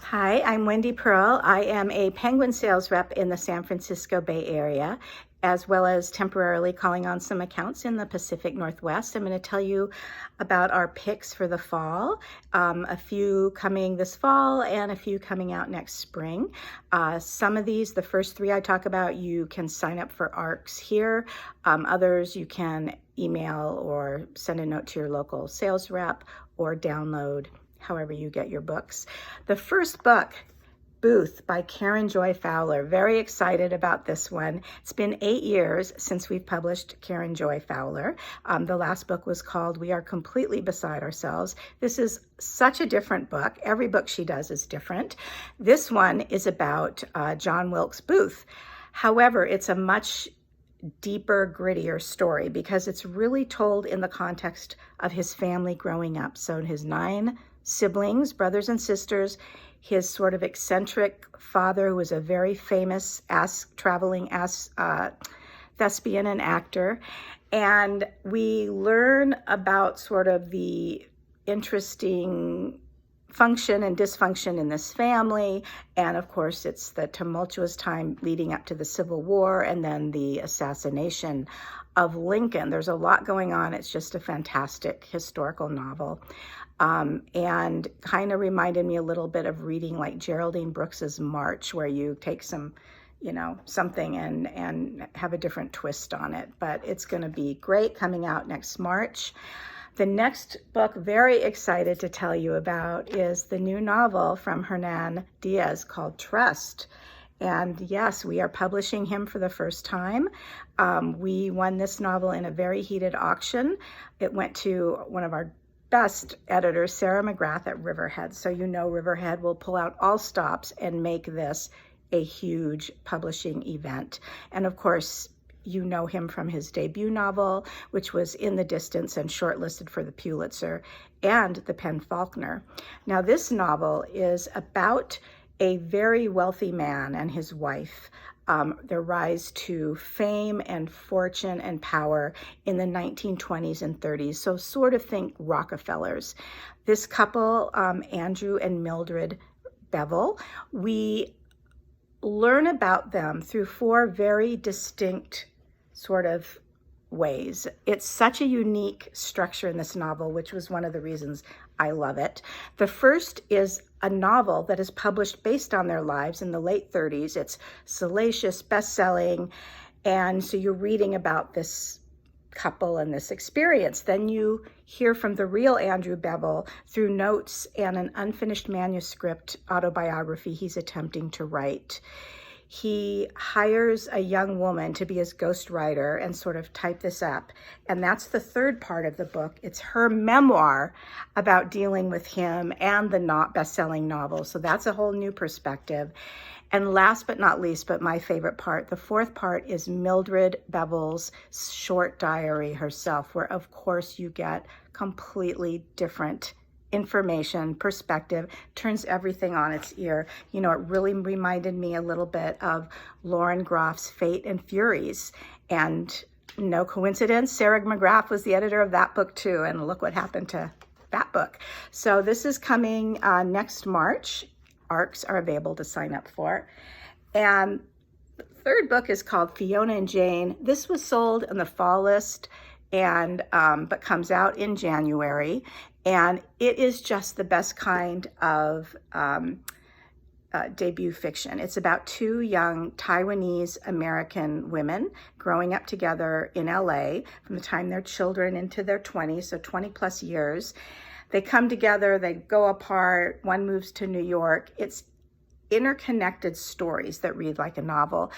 Hi, I'm Wendy Pearl. I am a Penguin sales rep in the San Francisco Bay Area, as well as temporarily calling on some accounts in the Pacific Northwest. I'm going to tell you about our picks for the fall, a few coming this fall and a few coming out next spring. Some of these, the first three I talk about, you can sign up for ARCs here. Others you can email or send a note to your local sales rep or download however you get your books. The first book, Booth by Karen Joy Fowler. Very excited about this one. It's been 8 years since we've published Karen Joy Fowler. The last book was called We Are Completely Beside Ourselves. This is such a different book. Every book she does is different. This one is about John Wilkes Booth. However, it's a much deeper, grittier story because it's really told in the context of his family growing up. So his 9 siblings, brothers and sisters, his sort of eccentric father, who was a very famous traveling thespian and actor. And we learn about sort of the interesting function and dysfunction in this family. And of course, it's the tumultuous time leading up to the Civil War and then the assassination of Lincoln. There's a lot going on. It's just a fantastic historical novel. And kind of reminded me a little bit of reading like Geraldine Brooks's March, where you take some, something and have a different twist on it. But it's going to be great, coming out next March. The next book, very excited to tell you about, is the new novel from Hernan Diaz called Trust. And yes, we are publishing him for the first time. We won this novel in a very heated auction. It went to one of our best editors, Sarah McGrath at Riverhead. So Riverhead will pull out all stops and make this a huge publishing event. And of course, you know him from his debut novel, which was In the Distance and shortlisted for the Pulitzer, and the PEN/Faulkner. Now, this novel is about a very wealthy man and his wife, their rise to fame and fortune and power in the 1920s and 30s. So sort of think Rockefellers. This couple, Andrew and Mildred Bevel, we learn about them through 4 very distinct sort of ways. It's such a unique structure in this novel, which was one of the reasons I love it. The first is a novel that is published based on their lives in the late 30s. It's salacious, best-selling, and so you're reading about this couple and this experience. Then you hear from the real Andrew Bevel through notes and an unfinished manuscript autobiography he's attempting to write. He hires a young woman to be his ghostwriter and sort of type this up. And that's the third part of the book. It's her memoir about dealing with him and the not best-selling novel. So that's a whole new perspective. And last but not least, but my favorite part, the fourth part is Mildred Bevel's short diary herself, where of course you get completely different information, perspective, turns everything on its ear. It really reminded me a little bit of Lauren Groff's Fate and Furies. And no coincidence, Sarah McGrath was the editor of that book too. And look what happened to that book. So this is coming next March. ARCs are available to sign up for. And the third book is called Fiona and Jane. This was sold on the fall list and but comes out in January. And it is just the best kind of debut fiction. It's about 2 young Taiwanese American women growing up together in LA from the time they're children into their 20s, so 20 plus years. They come together, they go apart, one moves to New York. It's interconnected stories that read like a novel.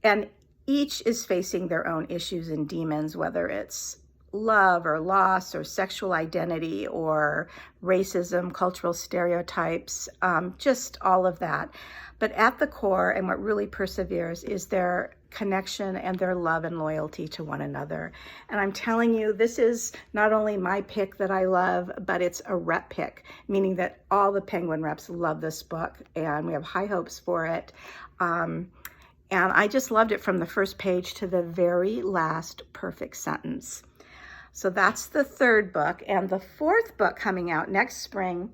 And each is facing their own issues and demons, whether it's love or loss or sexual identity or racism, cultural stereotypes, just all of that. But at the core, and what really perseveres, is their connection and their love and loyalty to one another. And I'm telling you, this is not only my pick that I love, but it's a rep pick, meaning that all the Penguin reps love this book and we have high hopes for it. And I just loved it from the first page to the very last perfect sentence. So that's the third book. And the fourth book coming out next spring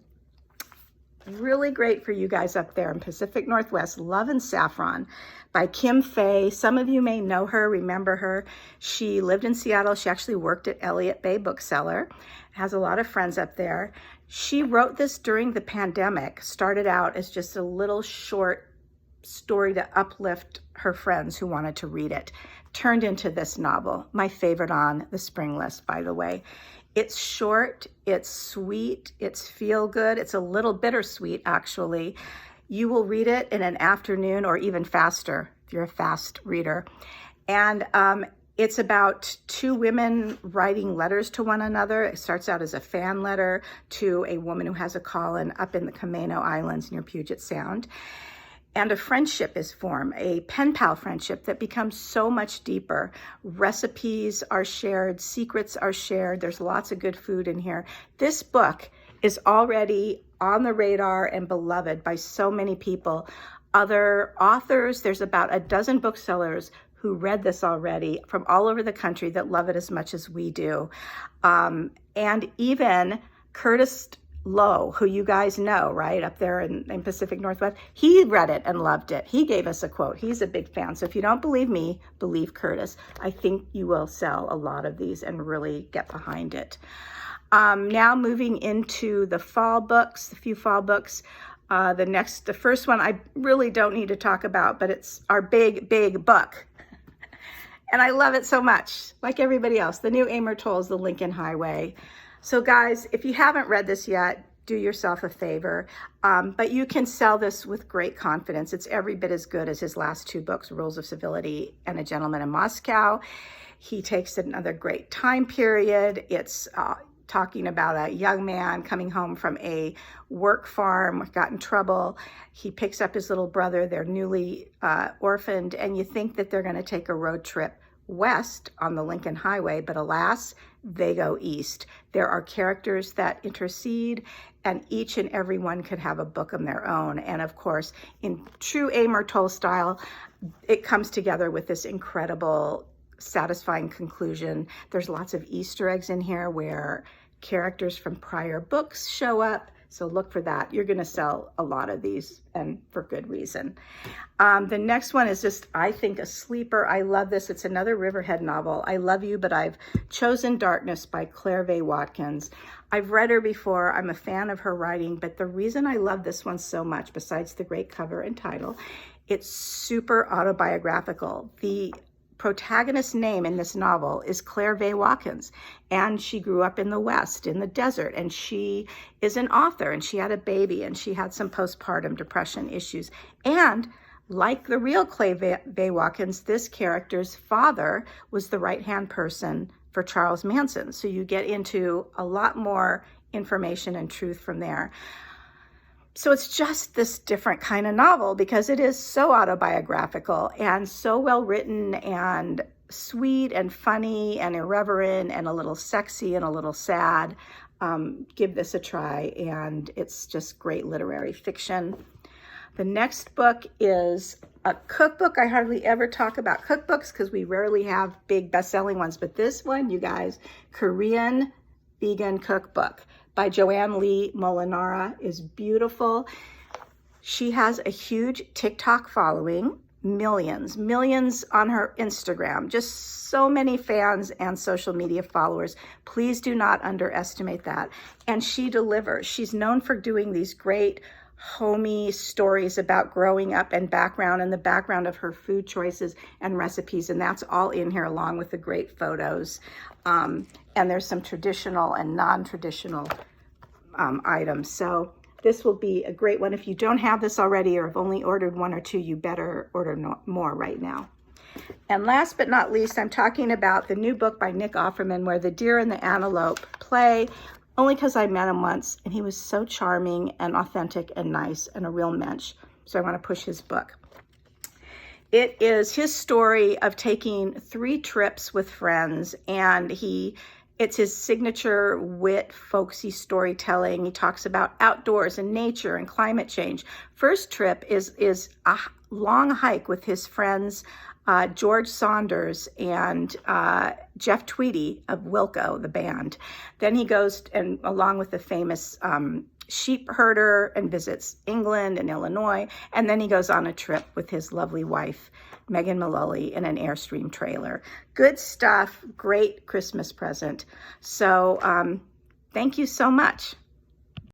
really great for you guys up there in Pacific Northwest, Love and Saffron by Kim Fay. Some of you may know her, remember her. She lived in Seattle. She actually worked at Elliott Bay Bookseller, has a lot of friends up there. She wrote this during the pandemic, started out as just a little short story to uplift her friends who wanted to read it. Turned into this novel, my favorite on the spring list, by the way. It's short, it's sweet, it's feel good, it's a little bittersweet actually. You will read it in an afternoon or even faster if you're a fast reader. And it's about two women writing letters to one another. It starts out as a fan letter to a woman who has a call-in up in the Camano Islands near Puget Sound. And a friendship is formed, a pen pal friendship that becomes so much deeper. Recipes are shared, secrets are shared. There's lots of good food in here. This book is already on the radar and beloved by so many people. Other authors, there's about a dozen booksellers who read this already from all over the country that love it as much as we do. And even Curtis Lowe, who you guys know, right, up there in Pacific Northwest, he read it and loved it. He gave us a quote. He's a big fan. So if you don't believe me, believe Curtis. I think you will sell a lot of these and really get behind it. Now moving into the fall books, a few fall books. The first one I really don't need to talk about, but it's our big book. And I love it so much, like everybody else. The new Amor Towles, The Lincoln Highway. So guys, if you haven't read this yet, do yourself a favor. But you can sell this with great confidence. It's every bit as good as his last two books, Rules of Civility and A Gentleman in Moscow. He takes another great time period. It's talking about a young man coming home from a work farm, got in trouble. He picks up his little brother. They're newly orphaned, and you think that they're going to take a road trip west on the Lincoln Highway, but alas, they go east. There are characters that intercede, and each and every one could have a book on their own. And of course, in true Amor Towles style, it comes together with this incredible, satisfying conclusion. There's lots of Easter eggs in here where characters from prior books show up. So look for that. You're going to sell a lot of these, and for good reason. The next one is just, I think, a sleeper. I love this. It's another Riverhead novel. I Love You, But I've Chosen Darkness by Claire Vaye Watkins. I've read her before. I'm a fan of her writing, but the reason I love this one so much, besides the great cover and title, it's super autobiographical. The protagonist's name in this novel is Claire Vaye Watkins, and she grew up in the West, in the desert, and she is an author, and she had a baby, and she had some postpartum depression issues. And like the real Claire Vaye Watkins, this character's father was the right-hand person for Charles Manson. So you get into a lot more information and truth from there. So it's just this different kind of novel because it is so autobiographical and so well written and sweet and funny and irreverent and a little sexy and a little sad. Give this a try, and it's just great literary fiction. The next book is a cookbook. I hardly ever talk about cookbooks because we rarely have big best-selling ones, but this one, you guys, Korean Vegan Cookbook by Joanne Lee Molinara is beautiful. She has a huge TikTok following, millions on her Instagram, just so many fans and social media followers. Please do not underestimate that. And she delivers. She's known for doing these great homey stories about growing up and background and the background of her food choices and recipes. And that's all in here along with the great photos. And there's some traditional and non-traditional items. So this will be a great one. If you don't have this already or have only ordered one or two, you better order more right now. And last but not least, I'm talking about the new book by Nick Offerman, Where the Deer and the Antelope Play, only because I met him once and he was so charming and authentic and nice and a real mensch. So I want to push his book. It is his story of taking 3 trips with friends, and it's his signature wit, folksy storytelling. He talks about outdoors and nature and climate change. First trip is a long hike with his friends, George Saunders and Jeff Tweedy of Wilco, the band. Then he goes, and along with the famous sheep herder and visits England and Illinois. And then he goes on a trip with his lovely wife, Megan Mullally, in an Airstream trailer. Good stuff. Great Christmas present. So thank you so much.